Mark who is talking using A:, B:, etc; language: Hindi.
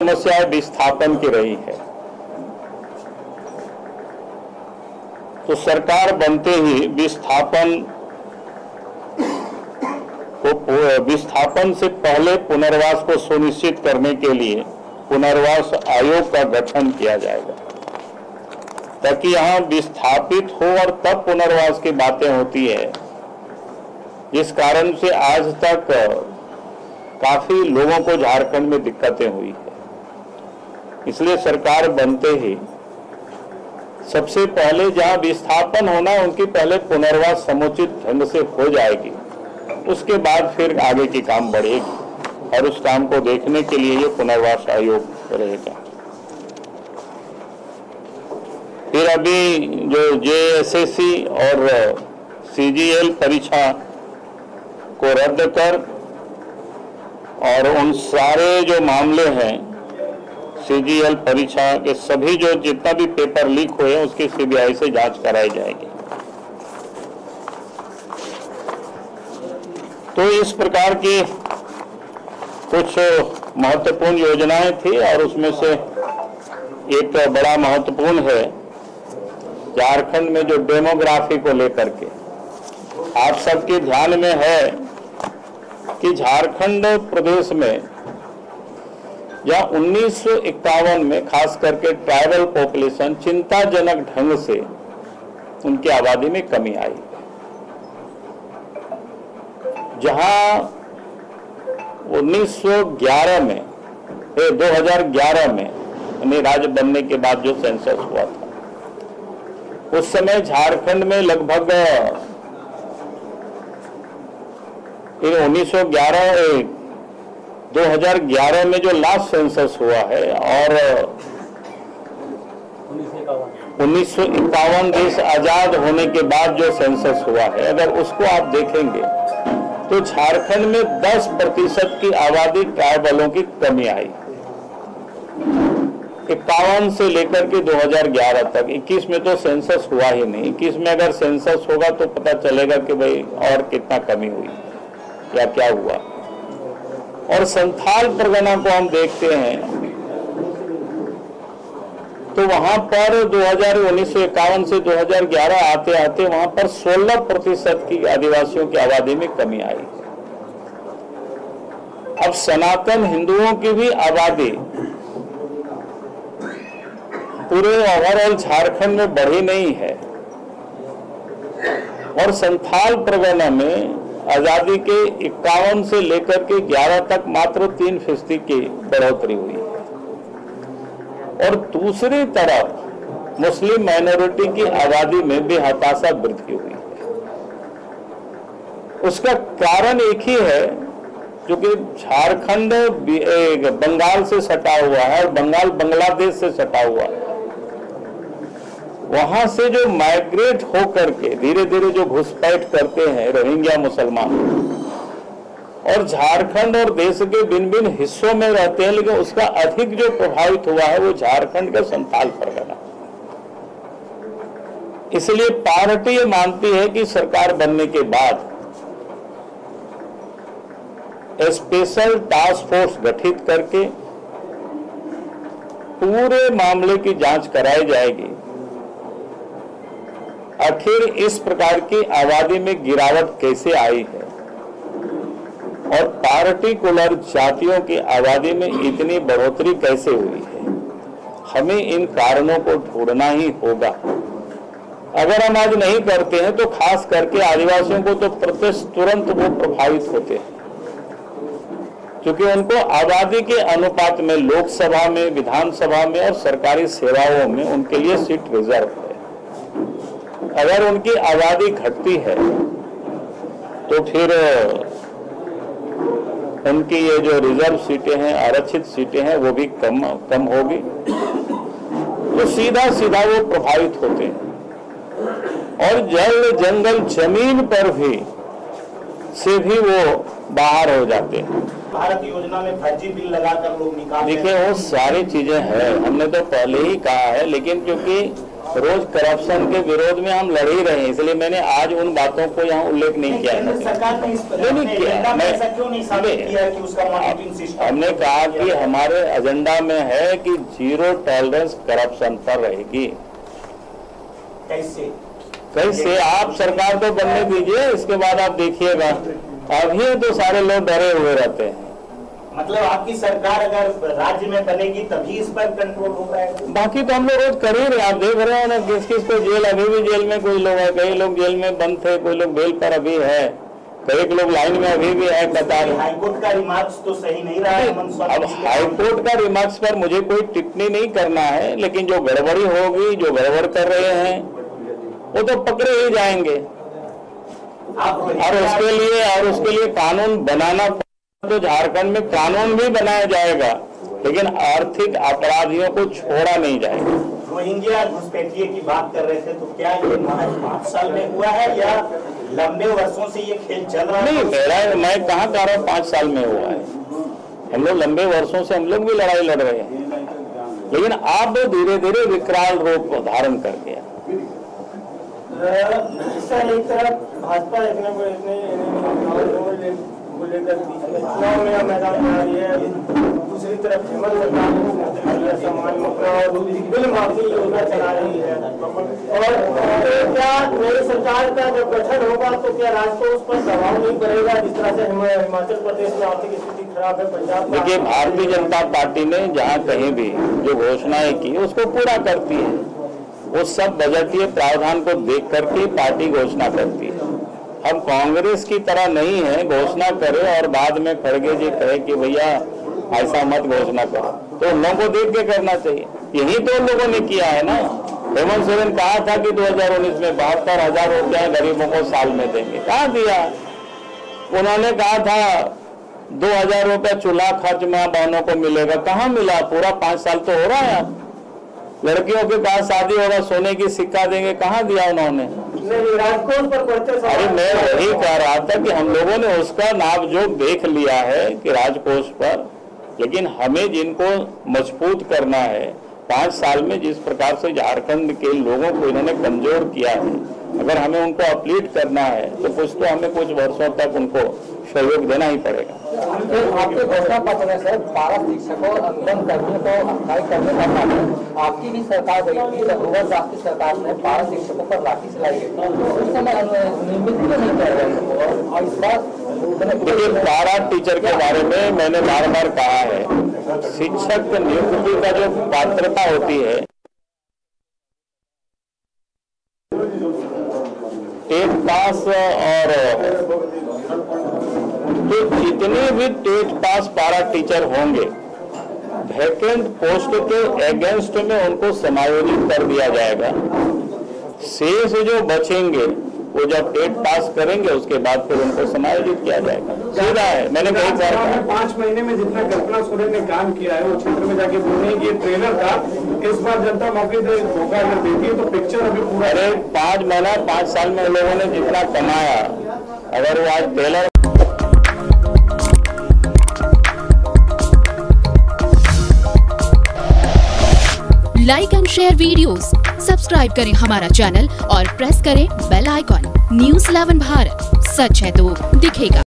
A: समस्या विस्थापन की रही है। तो सरकार बनते ही विस्थापन से पहले पुनर्वास को सुनिश्चित करने के लिए पुनर्वास आयोग का गठन किया जाएगा, ताकि यहाँ विस्थापित हो और तब पुनर्वास की बातें होती है, जिस कारण से आज तक काफी लोगों को झारखंड में दिक्कतें हुई है। इसलिए सरकार बनते ही सबसे पहले जहां विस्थापन होना उनकी पहले पुनर्वास समुचित ढंग से हो जाएगी, उसके बाद फिर आगे की काम बढ़ेगी और उस काम को देखने के लिए ये पुनर्वास आयोग रहेगा। फिर अभी जो जेएसएससी और सीजीएल परीक्षा को रद्द कर और उन सारे जो मामले हैं सीजीएल परीक्षा के सभी जो जितना भी पेपर लीक हुए हैं उसकी सीबीआई से जांच कराई जाएगी। तो इस प्रकार की कुछ महत्वपूर्ण योजनाएं थी और उसमें से एक बड़ा महत्वपूर्ण है झारखंड में जो डेमोग्राफी को लेकर के आप सबके ध्यान में है कि झारखंड प्रदेश में या 1951 में खास करके ट्राइबल पॉपुलेशन चिंताजनक ढंग से उनकी आबादी में कमी आई। जहां 1911 में 2011 में यानी राज्य बनने के बाद जो सेंसस हुआ था, उस समय झारखंड में लगभग 2011 में जो लास्ट सेंसस हुआ है और 1951 देश आजाद होने के बाद जो सेंसस हुआ है, अगर उसको आप देखेंगे तो झारखंड में 10% की आबादी ट्राइबलों की कमी आई। 51 से लेकर के 2011 तक, 21 में तो सेंसस हुआ ही नहीं। 21 में अगर सेंसस होगा तो पता चलेगा कि भाई और कितना कमी हुई या क्या हुआ। और संथाल परगना को हम देखते हैं तो वहां पर 1951 से 2011 आते आते वहां पर 16% की आदिवासियों की आबादी में कमी आई। अब सनातन हिंदुओं की भी आबादी पूरे ओवरऑल झारखंड में बढ़ी नहीं है और संथाल परगना में आजादी के 51 से लेकर के 11 तक मात्र 3% की बढ़ोतरी हुई है। और दूसरी तरफ मुस्लिम माइनॉरिटी की आबादी में भी हताशा वृद्धि हुई है। उसका कारण एक ही है, क्योंकि झारखंड बंगाल से सटा हुआ है और बंगाल बांग्लादेश से सटा हुआ है। वहां से जो माइग्रेट होकर के धीरे धीरे जो घुसपैठ करते हैं रोहिंग्या मुसलमान और झारखंड और देश के भिन्न भिन्न हिस्सों में रहते हैं, लेकिन उसका अधिक जो प्रभावित हुआ है वो झारखंड का संथाल परगना। इसलिए पार्टी ये मानती है कि सरकार बनने के बाद स्पेशल टास्क फोर्स गठित करके पूरे मामले की जांच कराई जाएगी। आखिर इस प्रकार की आबादी में गिरावट कैसे आई है और पार्टिकुलर जातियों की आबादी में इतनी बढ़ोतरी कैसे हुई है, हमें इन कारणों को ढूंढना ही होगा। अगर हम आज नहीं करते हैं तो खास करके आदिवासियों को तो प्रत्यक्ष तुरंत वो प्रभावित होते हैं, क्योंकि उनको आबादी के अनुपात में लोकसभा में, विधानसभा में और सरकारी सेवाओं में उनके लिए सीट रिजर्व है। अगर उनकी आबादी घटती है तो फिर उनकी ये जो रिजर्व सीटें हैं, आरक्षित सीटें हैं, वो भी कम होगी, तो सीधा सीधा वो प्रभावित होते हैं और जल जंगल जमीन पर भी से भी वो बाहर हो जाते हैं।
B: भारत योजना में फर्जी बिल लगाकर लोग निकाल।
A: देखिए वो सारी चीजें हैं, हमने तो पहले ही कहा है, लेकिन क्योंकि रोज करप्शन के विरोध में हम लड़ ही रहे हैं, इसलिए मैंने आज उन बातों को यहाँ उल्लेख नहीं किया।
B: सरकार ने
A: नहीं किया,
B: ऐसा क्यों नहीं शामिल किया कि उसका मॉनिटरिंग सिस्टम?
A: हमने कहा कि हमारे एजेंडा में है कि 0 टॉलरेंस करप्शन पर रहेगी। कैसे आप सरकार को बनने दीजिए, इसके बाद आप देखिएगा। अभी तो सारे लोग डरे हुए रहते हैं।
B: मतलब आपकी सरकार अगर राज्य में बनेगी तभी इस पर कंट्रोल हो पाएगा।
A: बाकी तो हम लोग रोज कर ही रहे, आप देख रहे हो ना, किस किस को जेल, अभी भी जेल में कोई लोग है, कई लोग जेल में बंद थे, कोई लोग बेल पर अभी है, कई लोग लाइन में अभी भी है कतार।
B: हाईकोर्ट का रिमार्क्स तो सही नहीं रहा है।
A: अब हाईकोर्ट का रिमार्क्स पर मुझे कोई टिप्पणी नहीं करना है, लेकिन जो गड़बड़ी होगी, जो गड़बड़ कर रहे हैं वो तो पकड़े ही जाएंगे। और उसके लिए कानून बनाना, तो झारखंड में कानून भी बनाया जाएगा, लेकिन आर्थिक अपराधियों को छोड़ा नहीं जाएगा।
B: रोहिंग्या घुसपैठिए की बात कर रहे थे, तो क्या ये महज 5 साल में हुआ है या लंबे वर्षों से ये खेल चल रहा है?
A: नहीं, मैं कहाँ कह रहा हूँ 5 साल में हुआ है। हम लोग लंबे वर्षों से हम लोग भी लड़ाई लड़ रहे हैं, लेकिन अब धीरे धीरे विकराल रूप धारण कर गया।
C: सर, एक तरफ भाजपा चुनाव में मैदान में आ रही है, दूसरी तरफ हेमंत सरकार बिल माफी योजना चला रही है। और क्या नई सरकार का जब गठन होगा तो क्या राजकोष पर दबाव नहीं पड़ेगा, जिस तरह से हिमाचल प्रदेश में आर्थिक स्थिति खराब है, पंजाब?
A: देखिए, भारतीय जनता पार्टी ने जहाँ कहीं भी जो घोषणाएं की उसको पूरा करती है। वो सब बजटीय प्रावधान को देख करके पार्टी घोषणा करती है। हम कांग्रेस की तरह नहीं है, घोषणा करे और बाद में खड़गे जी कहे कि भैया ऐसा मत घोषणा करो, तो उन लोगों को देख के करना चाहिए। यही तो उन लोगों ने किया है ना। हेमंत सोरेन कहा था कि 2019 में 72,000 रुपया गरीबों को साल में देंगे, कहाँ दिया? उन्होंने कहा था 2,000 रुपया चूल्हा खर्च माँ बहनों को मिलेगा, कहाँ मिला? पूरा 5 साल तो हो रहा है। लड़कियों के बाद शादी होगा सोने की सिक्का देंगे, कहाँ दिया उन्होंने?
C: राजकोष पर पड़ते।
A: अरे मैं वही कह रहा था कि हम लोगों ने उसका नापजोक देख लिया है कि राजकोष पर, लेकिन हमें जिनको मजबूत करना है, 5 साल में जिस प्रकार से झारखंड के लोगों को इन्होंने कमजोर किया है, अगर हमें उनको अपलीट करना है तो हमें कुछ वर्षों तक उनको सहयोग देना ही पड़ेगा।
D: आपके घोषणा पत्र में सर 12 शिक्षकों अंगन कर्मियों को हटाई करने का मामला, आपकी भी सरकार गई थी, रघुवर दास की सरकार में 12 शिक्षकों पर लाठी चलाई गई, उस समय नियमित क्यों नहीं कर रहे? और इस बार
A: देखिए, 12 टीचर के बारे में मैंने बार बार कहा है, शिक्षक नियुक्ति का जो पात्रता होती है, टेट पास और तो जितने भी टेट पास 12 टीचर होंगे, वैकेंट पोस्ट के अगेंस्ट में उनको समायोजित कर दिया जाएगा। शेष जो बचेंगे वो जब टेट पास करेंगे उसके बाद फिर उनको समायोजित किया जाएगा। सीधा है, मैंने कई बार
C: 5 महीने में जितना कल्पना सोरेन ने काम किया है वो क्षेत्र में जाके बोलने की ट्रेलर था, इस बार जनता मौके मौका अगर देती है तो पिक्चर अभी पूरा।
A: अरे 5 महीना 5 साल में उन लोगों ने जितना कमाया, अगर वो आज trailer
E: like and share videos, subscribe करें हमारा चैनल और प्रेस करें बेल आइकॉन। News 11 भारत, सच है तो दिखेगा।